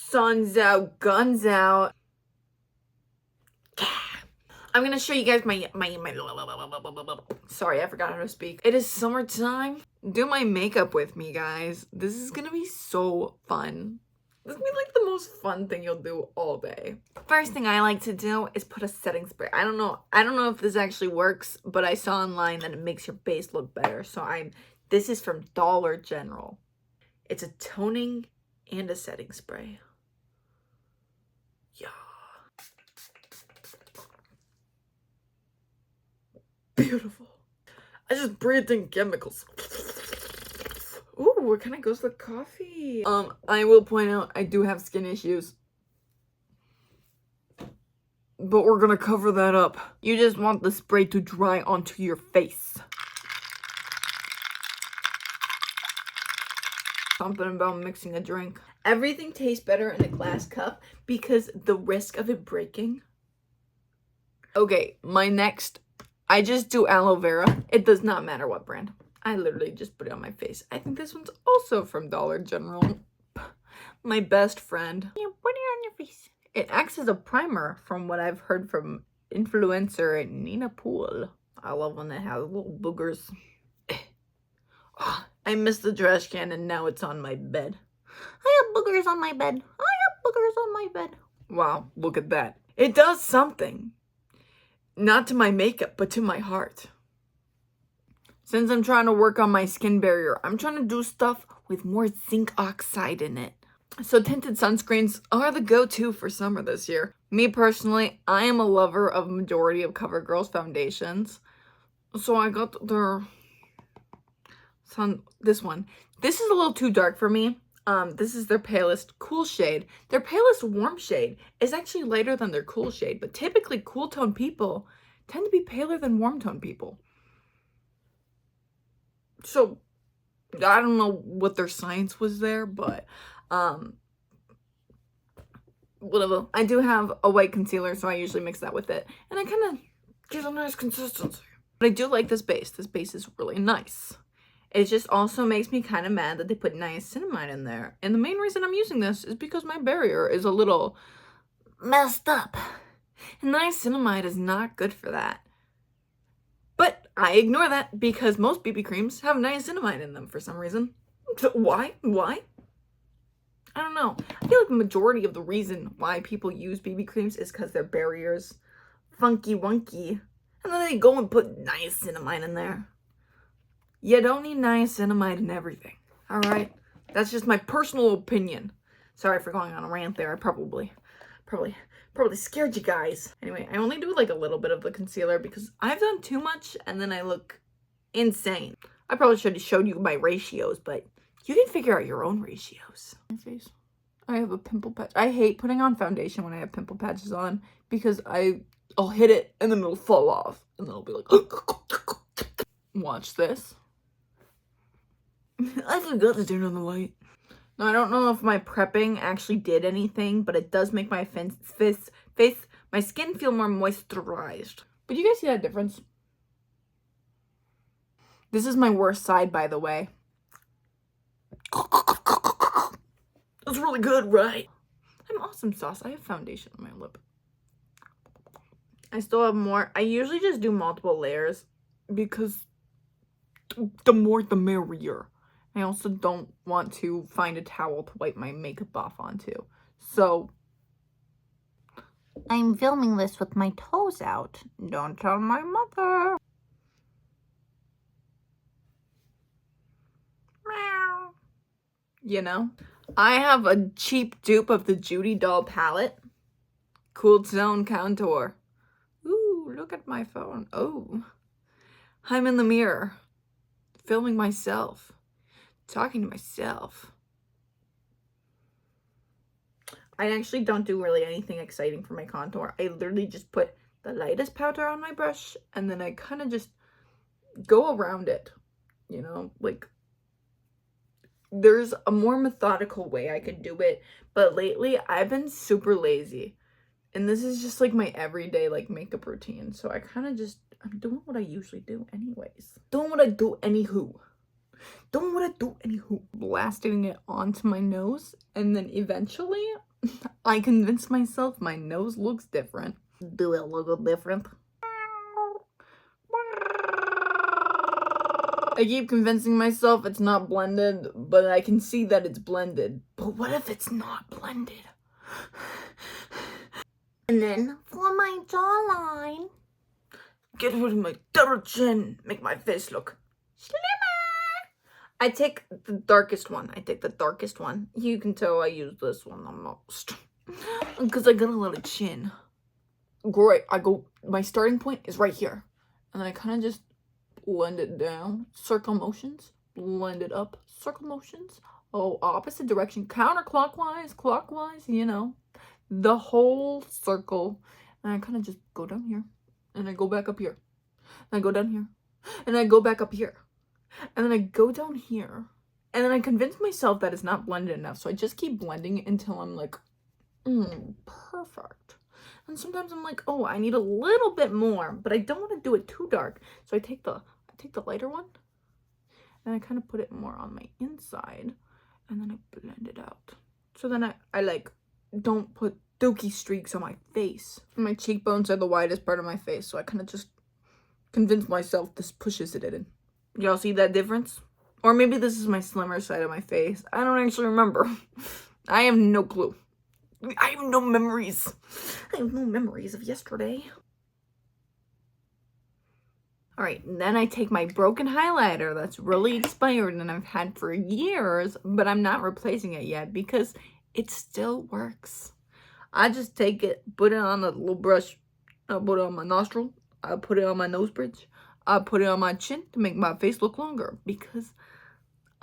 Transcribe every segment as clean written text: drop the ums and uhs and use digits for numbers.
Sun's out, guns out. I'm gonna show you guys my sorry, I forgot how to speak. It is summertime. Do my makeup with me, guys. This is gonna be so fun. This is gonna be like the most fun thing you'll do all day. First thing I like to do is put a setting spray. I don't know if this actually works, but I saw online that it makes your base look better. So this is from Dollar General. It's a toning and a setting spray. Yeah. Beautiful. I just breathed in chemicals. Ooh, what kind of goes with coffee? I will point out I do have skin issues. But we're gonna cover that up. You just want the spray to dry onto your face. Something about mixing a drink. Everything tastes better in a glass cup because the risk of it breaking. Okay, my next, I just do aloe vera. It does not matter what brand. I literally just put it on my face. I think this one's also from Dollar General. My best friend. Yeah, put it on your face. It acts as a primer from what I've heard from influencer Nina Poole. I love when it has little boogers. I missed the trash can and now it's on my bed. I have boogers on my bed. I have boogers on my bed. Wow, look at that. It does something. Not to my makeup, but to my heart. Since I'm trying to work on my skin barrier, I'm trying to do stuff with more zinc oxide in it. So tinted sunscreens are the go-to for summer this year. Me personally, I am a lover of majority of CoverGirl's foundations. So I got this one. This is a little too dark for me. This is their palest cool shade. Their palest warm shade is actually lighter than their cool shade, but typically cool tone people tend to be paler than warm tone people. So I don't know what their science was there, but whatever. I do have a white concealer, so I usually mix that with it, and I kind of get a nice consistency. But I do like this base. This base is really nice. It just also makes me kind of mad that they put niacinamide in there. And the main reason I'm using this is because my barrier is a little messed up. And niacinamide is not good for that. But I ignore that because most BB creams have niacinamide in them for some reason. So why? Why? I don't know. I feel like the majority of the reason why people use BB creams is because their barrier's funky wonky. And then they go and put niacinamide in there. You don't need niacinamide in everything, all right? That's just my personal opinion. Sorry for going on a rant there. I probably scared you guys. Anyway, I only do like a little bit of the concealer because I've done too much and then I look insane. I probably should have showed you my ratios, but you can figure out your own ratios. My face. I have a pimple patch. I hate putting on foundation when I have pimple patches on because I'll hit it and then it'll fall off and then I'll be like, watch this. I forgot to turn on the light. Now, I don't know if my prepping actually did anything, but it does make my my skin feel more moisturized. But you guys see that difference? This is my worst side, by the way. That's really good, right? I'm awesome sauce. I have foundation on my lip. I still have more. I usually just do multiple layers because the more the merrier. I also don't want to find a towel to wipe my makeup off onto. So I'm filming this with my toes out. Don't tell my mother. Meow. You know? I have a cheap dupe of the Judy Doll palette. Cool Tone Contour. Ooh, look at my phone. Oh. I'm in the mirror. Filming myself. Talking to myself. I actually don't do really anything exciting for my contour. I literally just put the lightest powder on my brush and then I kind of just go around it, you know, like there's a more methodical way I could do it, but lately I've been super lazy and this is just like my everyday like makeup routine. So I kind of just, I'm doing what I usually do anyways. Doing what I do anywho. Blasting it onto my nose and then eventually I convinced myself my nose looks different. Do it look different? I keep convincing myself it's not blended, but I can see that it's blended. But what if it's not blended? And then for my jawline, get rid of my double chin, make my face look slimmer. I take the darkest one. You can tell I use this one the most because I got a little chin. Great. My starting point is right here, and then I kind of just blend it down, circle motions, blend it up, circle motions. Oh, opposite direction, counterclockwise, clockwise, you know, the whole circle. And I kind of just go down here, and I go back up here, and I go down here, and I go back up here, and then I go down here, and then I convince myself that it's not blended enough, so I just keep blending it until I'm like, perfect. And sometimes I'm like, oh, I need a little bit more, but I don't want to do it too dark, so I take the lighter one, and I kind of put it more on my inside, and then I blend it out. So then I like don't put dookie streaks on my face. My cheekbones are the widest part of my face, so I kind of just convince myself this pushes it in. Y'all see that difference? Or maybe this is my slimmer side of my face. I don't actually remember. I have no clue. I have no memories. I have no memories of yesterday. Alright, then I take my broken highlighter that's really expired and I've had for years, but I'm not replacing it yet because it still works. I just take it, put it on a little brush, I'll put it on my nostril, I'll put it on my nose bridge, I'll put it on my chin to make my face look longer because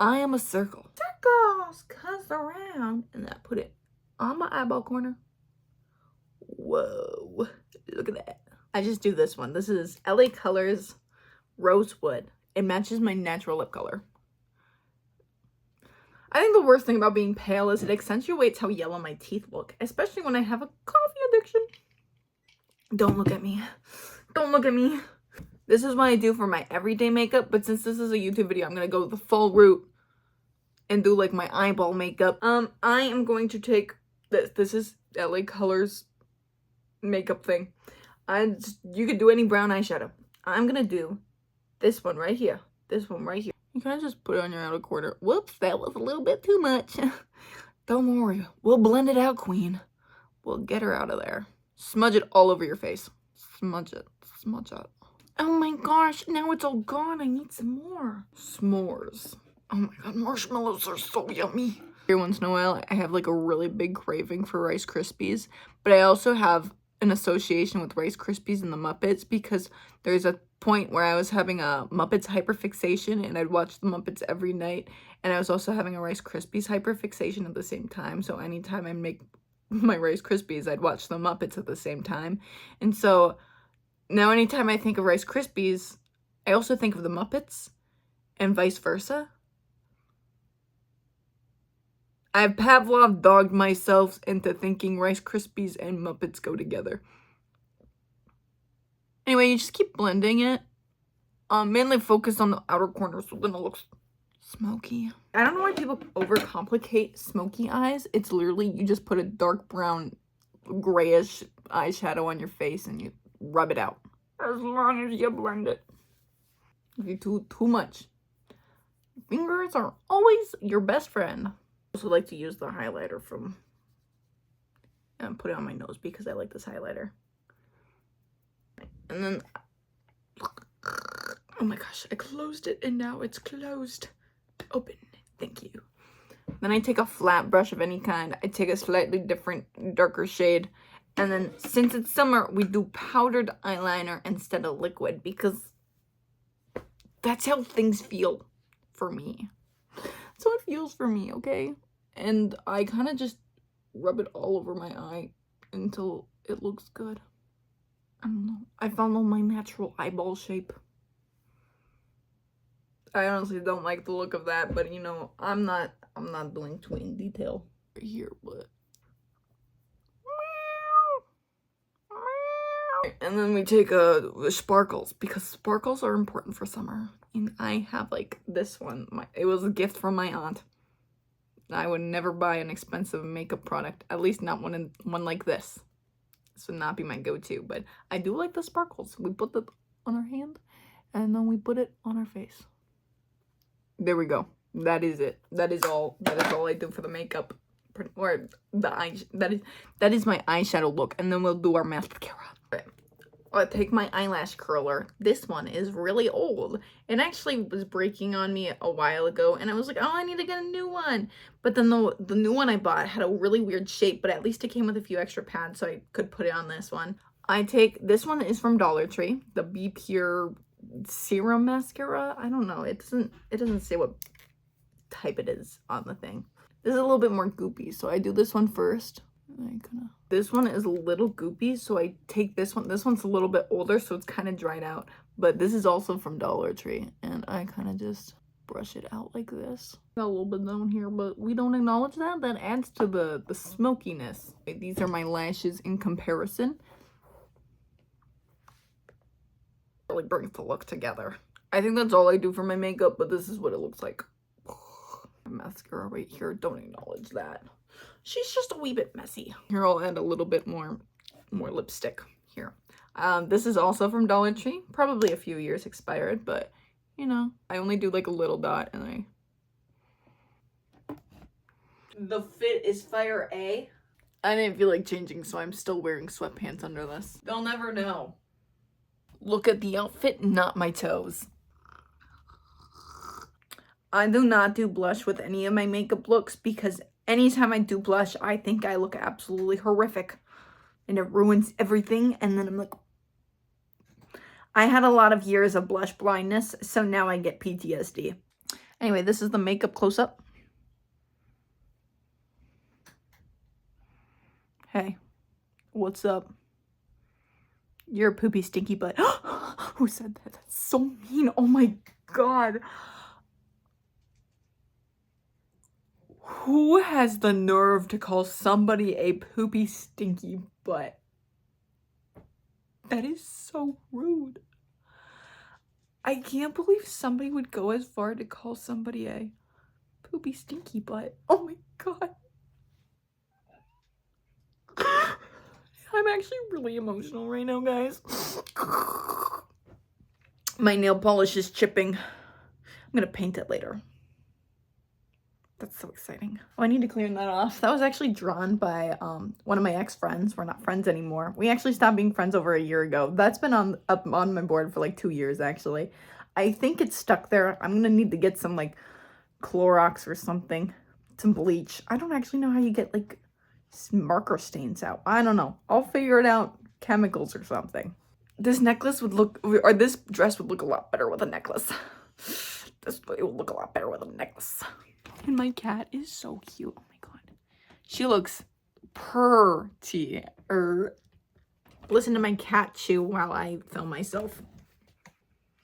I am a circle. Circles comes around, and I put it on my eyeball corner. Whoa, look at that. I just do this one. This is LA Colors Rosewood. It matches my natural lip color. I think the worst thing about being pale is it accentuates how yellow my teeth look, especially when I have a coffee addiction. Don't look at me. Don't look at me. This is what I do for my everyday makeup, but since this is a YouTube video, I'm going to go the full route and do like my eyeball makeup. I am going to take this. This is LA Colors makeup thing. You could do any brown eyeshadow. I'm going to do this one right here. This one right here. You kind of just put it on your outer corner. Whoops, that was a little bit too much. Don't worry. We'll blend it out, queen. We'll get her out of there. Smudge it all over your face. Smudge it. Smudge it. Oh my gosh, now it's all gone. I need some more. S'mores. Oh my god, marshmallows are so yummy. Every once in a while, I have like a really big craving for Rice Krispies, but I also have an association with Rice Krispies and the Muppets because there's a point where I was having a Muppets hyperfixation and I'd watch the Muppets every night, and I was also having a Rice Krispies hyperfixation at the same time, so anytime I make my Rice Krispies, I'd watch the Muppets at the same time. And so now anytime I think of Rice Krispies, I also think of the Muppets and vice versa. I've Pavlov dogged myself into thinking Rice Krispies and Muppets go together. Anyway, you just keep blending it. Mainly focus on the outer corner so then it looks smoky. I don't know why people overcomplicate smoky eyes. It's literally, you just put a dark brown, grayish eyeshadow on your face and you rub it out. As long as you blend it. If you do too much, fingers are always your best friend. I also like to use the highlighter from and put it on my nose because I like this highlighter. And then, oh my gosh, I closed it and now it's closed. Open. Thank you. Then I take a flat brush of any kind. I take a slightly different, darker shade. And then since it's summer, we do powdered eyeliner instead of liquid because that's how things feel for me. That's how it feels for me, okay? And I kind of just rub it all over my eye until it looks good. I don't know. I follow my natural eyeball shape. I honestly don't like the look of that, but you know, I'm not doing too in detail here, but. And then we take the sparkles because sparkles are important for summer. And I have like this one. It was a gift from my aunt. I would never buy an expensive makeup product, at least not one like this. This would not be my go-to, but I do like the sparkles. We put that on our hand, and then we put it on our face. There we go. That is it. That is all I do for the makeup, or the eye. That is my eyeshadow look, and then we'll do our mascara. Okay. I'll take my eyelash curler. This one is really old. It actually was breaking on me a while ago, and I was like, oh, I need to get a new one. But then the new one I bought had a really weird shape, but at least it came with a few extra pads, so I could put it on this one. This one is from Dollar Tree, the Be Pure Serum Mascara. I don't know. It doesn't say what type it is on the thing. This is a little bit more goopy, so I do this one first. This one is a little goopy, so I take this one. This one's a little bit older, so it's kind of dried out. But this is also from Dollar Tree, and I kind of just brush it out like this. Got a little bit down here, but we don't acknowledge that. That adds to the smokiness. Okay, these are my lashes in comparison. Really brings the look together. I think that's all I do for my makeup, but this is what it looks like. Mascara right here. Don't acknowledge that. She's just a wee bit messy. Here I'll add a little bit more lipstick here. This is also from Dollar Tree. Probably a few years expired, but you know, I only do like a little dot and The fit is fire A. I didn't feel like changing, so I'm still wearing sweatpants under this. They'll never know. Look at the outfit, not my toes. I do not do blush with any of my makeup looks because anytime I do blush, I think I look absolutely horrific. And it ruins everything. And then I'm like... I had a lot of years of blush blindness, so now I get PTSD. Anyway, this is the makeup close-up. Hey, what's up? You're a poopy stinky butt. Who said that? That's so mean. Oh my god. Who has the nerve to call somebody a poopy stinky butt? That is so rude. I can't believe somebody would go as far to call somebody a poopy stinky butt. Oh my god. I'm actually really emotional right now, guys. My nail polish is chipping. I'm gonna paint it later. That's so exciting. Oh, I need to clean that off. That was actually drawn by one of my ex-friends. We're not friends anymore. We actually stopped being friends over a year ago. That's been up on my board for like 2 years, actually. I think it's stuck there. I'm gonna need to get some like Clorox or something. Some bleach. I don't actually know how you get like marker stains out. I don't know. I'll figure it out. Chemicals or something. This necklace would look, or this dress would look a lot better with a necklace. It would look a lot better with a necklace. And my cat is so cute. Oh my god. She looks pretty. Listen to my cat chew while I film myself.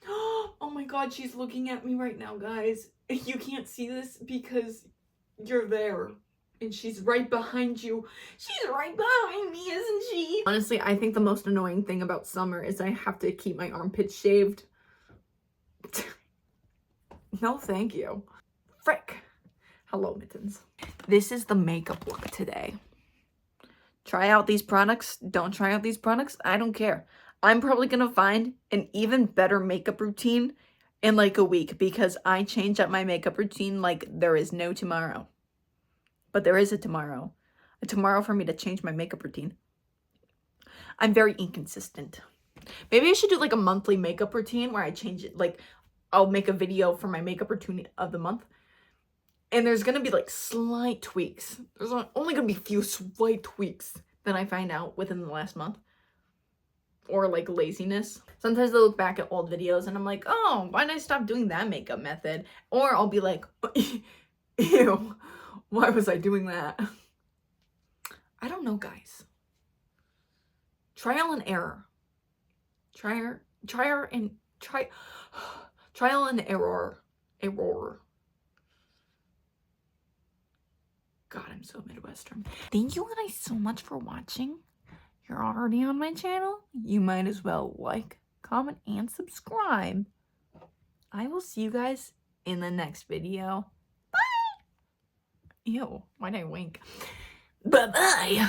Oh my god, she's looking at me right now, guys. You can't see this because you're there. And she's right behind you. She's right behind me, isn't she? Honestly, I think the most annoying thing about summer is I have to keep my armpits shaved. No, thank you. Frick. Hello, mittens. This is the makeup look today. Try out these products. Don't try out these products. I don't care. I'm probably going to find an even better makeup routine in like a week because I change up my makeup routine like there is no tomorrow. But there is a tomorrow. A tomorrow for me to change my makeup routine. I'm very inconsistent. Maybe I should do like a monthly makeup routine where I change it. Like, I'll make a video for my makeup routine of the month. And there's going to be like slight tweaks. There's only going to be a few slight tweaks that I find out within the last month. Or like laziness. Sometimes I look back at old videos and I'm like, oh, why did I stop doing that makeup method? Or I'll be like, ew, why was I doing that? I don't know, guys. Trial and error. Trial and error. God, I'm so Midwestern. Thank you guys so much for watching. You're already on my channel. You might as well like, comment, and subscribe. I will see you guys in the next video. Ew, why'd I wink? Bye-bye.